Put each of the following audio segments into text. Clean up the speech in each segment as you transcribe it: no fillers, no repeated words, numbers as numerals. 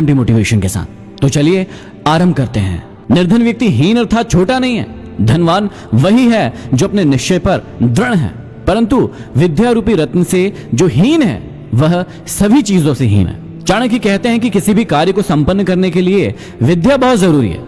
Demotivation के साथ। तो चलिए आरंभ करते हैं। निर्धन व्यक्ति हीन अर्थात छोटा नहीं है। धनवान वही है जो अपने निश्चय पर दृढ़ है, परंतु विद्या रूपी रत्न से जो हीन है वह सभी चीजों से हीन है। चाणक्य कहते हैं कि किसी भी कार्य को संपन्न करने के लिए विद्या बहुत जरूरी है,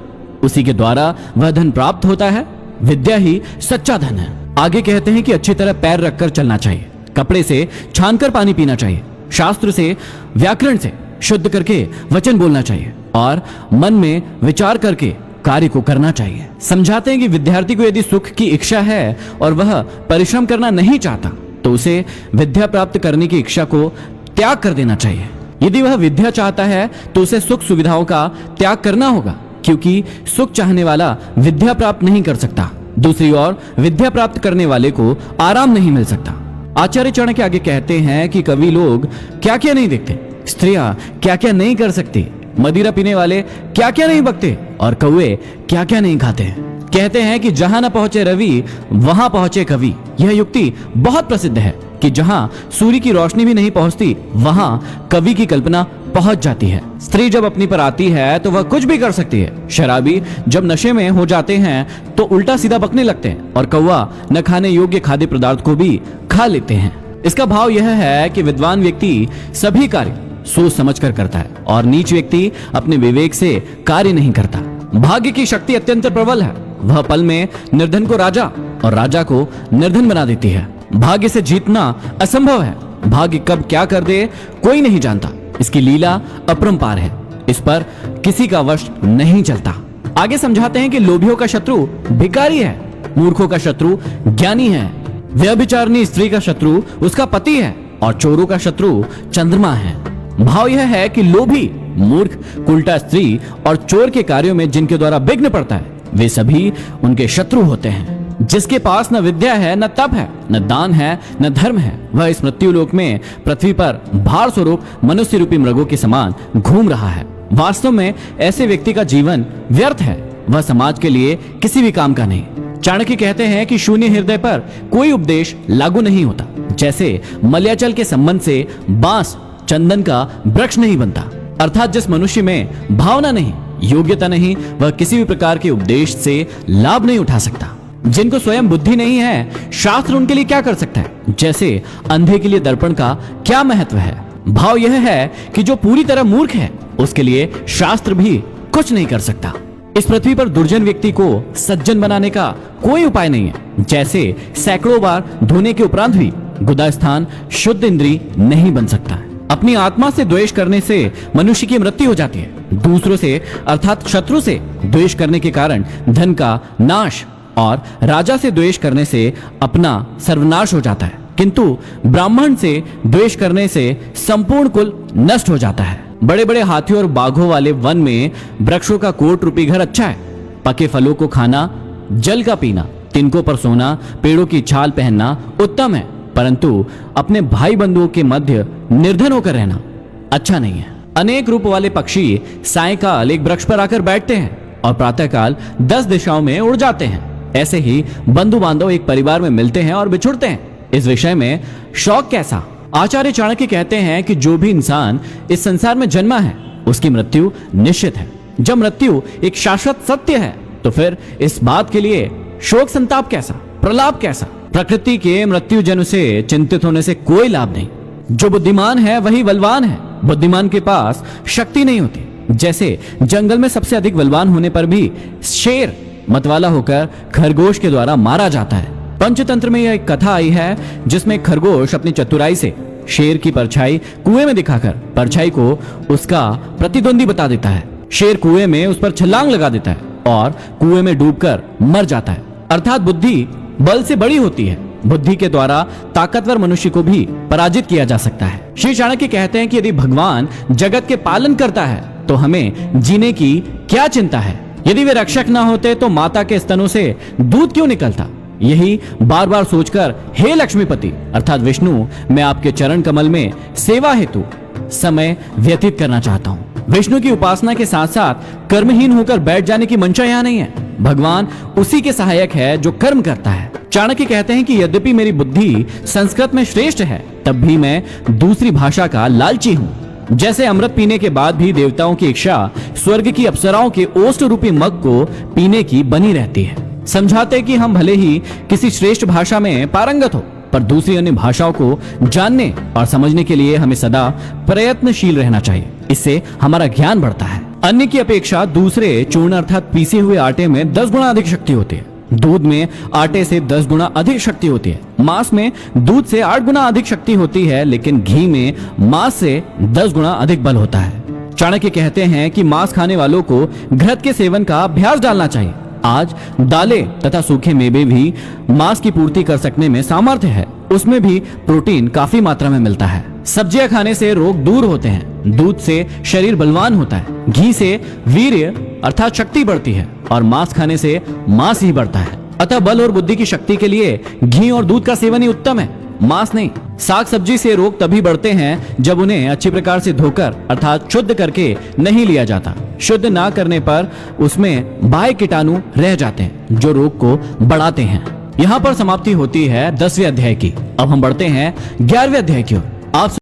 उसी के द्वारा वह धन प्राप्त होता है। विद्या ही सच्चा धन है। आगे कहते हैं कि अच्छी तरह पैर रखकर चलना चाहिए, कपड़े से छानकर पानी पीना चाहिए, शास्त्र से व्याकरण से शुद्ध करके वचन बोलना चाहिए और मन में विचार करके कार्य को करना चाहिए। समझाते हैं कि विद्यार्थी को यदि सुख की इच्छा है और वह परिश्रम करना नहीं चाहता तो उसे विद्या प्राप्त करने की इच्छा को त्याग कर देना चाहिए। यदि वह विद्या चाहता है तो उसे सुख सुविधाओं का त्याग करना होगा, क्योंकि सुख चाहने वाला विद्या प्राप्त नहीं कर सकता। दूसरी ओर विद्या प्राप्त करने वाले को आराम नहीं मिल सकता। आचार्य चाणक्य आगे कहते हैं कि कवि लोग क्या क्या नहीं देखते, स्त्रियां क्या क्या नहीं कर सकती, मदिरा पीने वाले क्या क्या नहीं बकते और कौवे क्या क्या नहीं खाते। कहते हैं कि जहां न पहुंचे रवि वहां पहुंचे कवि। यह युक्ति बहुत प्रसिद्ध है कि जहां सूर्य की रोशनी भी नहीं पहुंचती वहां कवि की कल्पना पहुंच जाती है। स्त्री जब अपनी पर आती है तो वह कुछ भी कर सकती है। शराबी जब नशे में हो जाते हैं तो उल्टा सीधा बकने लगते हैं और कौवा न खाने योग्य खाद्य पदार्थ को भी खा लेते हैं। इसका भाव यह है कि विद्वान व्यक्ति सभी कार्य सोच समझ कर करता है और नीच व्यक्ति अपने विवेक से कार्य नहीं करता। भाग्य की शक्ति अत्यंत प्रबल है। वह पल में निर्धन को राजा और राजा को निर्धन बना देती है। भाग्य से जीतना असंभव है। भाग्य कब क्या कर दे कोई नहीं जानता। इसकी लीला अपरंपार है, इस पर किसी का वश नहीं चलता। आगे समझाते हैं कि लोभियों का शत्रु भिखारी है, मूर्खों का शत्रु ज्ञानी है, व्यभिचारिणी स्त्री का शत्रु उसका पति है और चोरों का शत्रु चंद्रमा है। भाव यह है कि लोभी, मूर्ख, उल्टा स्त्री और चोर के कार्यों में जिनके द्वारा विघ्न पड़ता है वे सभी उनके शत्रु होते हैं। जिसके पास न विद्या है, न तप है, न दान है, न धर्म है, वह इस मृत्यु लोक में पृथ्वी पर भार स्वरूप मनुष्य रूपी मृगों के समान घूम रहा है। वास्तव में ऐसे व्यक्ति का जीवन व्यर्थ है, वह समाज के लिए किसी भी काम का नहीं। चाणक्य कहते हैं कि शून्य हृदय पर कोई उपदेश लागू नहीं होता। जैसे मलयाचल के संबंध से बांस चंदन का वृक्ष नहीं बनता, अर्थात जिस मनुष्य में भावना नहीं, योग्यता नहीं, वह किसी भी प्रकार के उपदेश से लाभ नहीं उठा सकता। जिनको स्वयं बुद्धि नहीं है, शास्त्र उनके लिए क्या कर सकता है। जैसे अंधे के लिए दर्पण का क्या महत्व है। भाव यह है कि जो पूरी तरह मूर्ख है उसके लिए शास्त्र भी कुछ नहीं कर सकता। इस पृथ्वी पर दुर्जन व्यक्ति को सज्जन बनाने का कोई उपाय नहीं है। जैसे सैकड़ों बार धोने के उपरांत भी गुदा स्थान शुद्ध इंद्री नहीं बन सकता है। अपनी आत्मा से द्वेष करने से मनुष्य की मृत्यु हो जाती है। दूसरों से अर्थात शत्रु से द्वेष करने के कारण धन का नाश और राजा से द्वेष करने से अपना सर्वनाश हो जाता है, किंतु ब्राह्मण से द्वेष करने से संपूर्ण कुल नष्ट हो जाता है। बड़े बड़े हाथियों और बाघों वाले वन में वृक्षों का कोट रूपी घर अच्छा है। पके फलों को खाना, जल का पीना, तिनकों पर सोना, पेड़ों की छाल पहनना उत्तम है, परंतु अपने भाई बंधुओं के मध्य निर्धन होकर रहना अच्छा नहीं है। अनेक रूप वाले पक्षी सायंकाल एक वृक्ष पर आकर बैठते हैं और प्रातःकाल 10 दिशाओं में उड़ जाते हैं। ऐसे ही बंधु बांधव एक परिवार में मिलते हैं और बिछुड़ते हैं। इस विषय में शौक कैसा। आचार्य चाणक्य कहते हैं कि जो भी इंसान इस संसार में जन्मा है उसकी मृत्यु निश्चित है। जब मृत्यु एक शाश्वत सत्य है तो फिर इस बात के लिए शोक संताप कैसा, प्रलाप कैसा। प्रकृति के मृत्यु जन से चिंतित होने से कोई लाभ नहीं। जो बुद्धिमान है वही बलवान है। बुद्धिमान के पास शक्ति नहीं होती। जैसे जंगल में सबसे अधिक बलवान होने पर भी शेर मतवाला होकर खरगोश के द्वारा मारा जाता है। पंचतंत्र में यह एक कथा आई है जिसमें खरगोश अपनी चतुराई से शेर की परछाई कुएं में दिखाकर परछाई को उसका प्रतिद्वंदी बता देता है। शेर कुएं में उस पर छलांग लगा देता है और कुएं में डूबकर मर जाता है। अर्थात बुद्धि बल से बड़ी होती है। बुद्धि के द्वारा ताकतवर मनुष्य को भी पराजित किया जा सकता है। श्री चाणक्य कहते हैं कि यदि भगवान जगत के पालन करता है तो हमें जीने की क्या चिंता है। यदि वे रक्षक ना होते तो माता के स्तनों से दूध क्यों निकलता। यही बार बार सोचकर हे लक्ष्मीपति अर्थात विष्णु, मैं आपके चरण कमल में सेवा हेतु समय व्यतीत करना चाहता हूँ। विष्णु की उपासना के साथ साथ कर्महीन होकर बैठ जाने की मंशा यहाँ नहीं है। भगवान उसी के सहायक है जो कर्म करता है। चाणक्य कहते हैं कि यद्यपि मेरी बुद्धि संस्कृत में श्रेष्ठ है तब भी मैं दूसरी भाषा का लालची हूँ। जैसे अमृत पीने के बाद भी देवताओं की इच्छा स्वर्ग की अप्सराओं के ओष्ठ रूपी मग को पीने की बनी रहती है। समझाते कि हम भले ही किसी श्रेष्ठ भाषा में पारंगत हो, पर दूसरी अन्य भाषाओं को जानने और समझने के लिए हमें सदा प्रयत्नशील रहना चाहिए। इससे हमारा ज्ञान बढ़ता है। अन्य की अपेक्षा दूसरे चूर्ण अर्थात पीसे हुए आटे में 10 गुना अधिक शक्ति होती है। दूध में आटे से 10 गुना अधिक शक्ति होती है। मांस में दूध से 8 गुना अधिक शक्ति होती है, लेकिन घी में मांस से 10 गुना अधिक बल होता है। चाणक्य कहते हैं कि मांस खाने वालों को घृत के सेवन का अभ्यास डालना चाहिए। आज दालें तथा सूखे मेवे भी मांस की पूर्ति कर सकने में सामर्थ्य है। उसमें भी प्रोटीन काफी मात्रा में मिलता है। सब्जियां खाने से रोग दूर होते हैं। दूध से शरीर बलवान होता है। घी से वीर्य अर्थात शक्ति बढ़ती है और मांस खाने से मांस ही बढ़ता है। अतः बल और बुद्धि की शक्ति के लिए घी और दूध का सेवन ही उत्तम है, मांस नहीं। साग सब्जी से रोग तभी बढ़ते हैं जब उन्हें अच्छी प्रकार से धोकर अर्थात शुद्ध करके नहीं लिया जाता। शुद्ध ना करने पर उसमें बाह्य कीटाणु रह जाते हैं जो रोग को बढ़ाते हैं। यहाँ पर समाप्ति होती है 10वें अध्याय की। अब हम बढ़ते हैं 11वें अध्याय की ओर। आप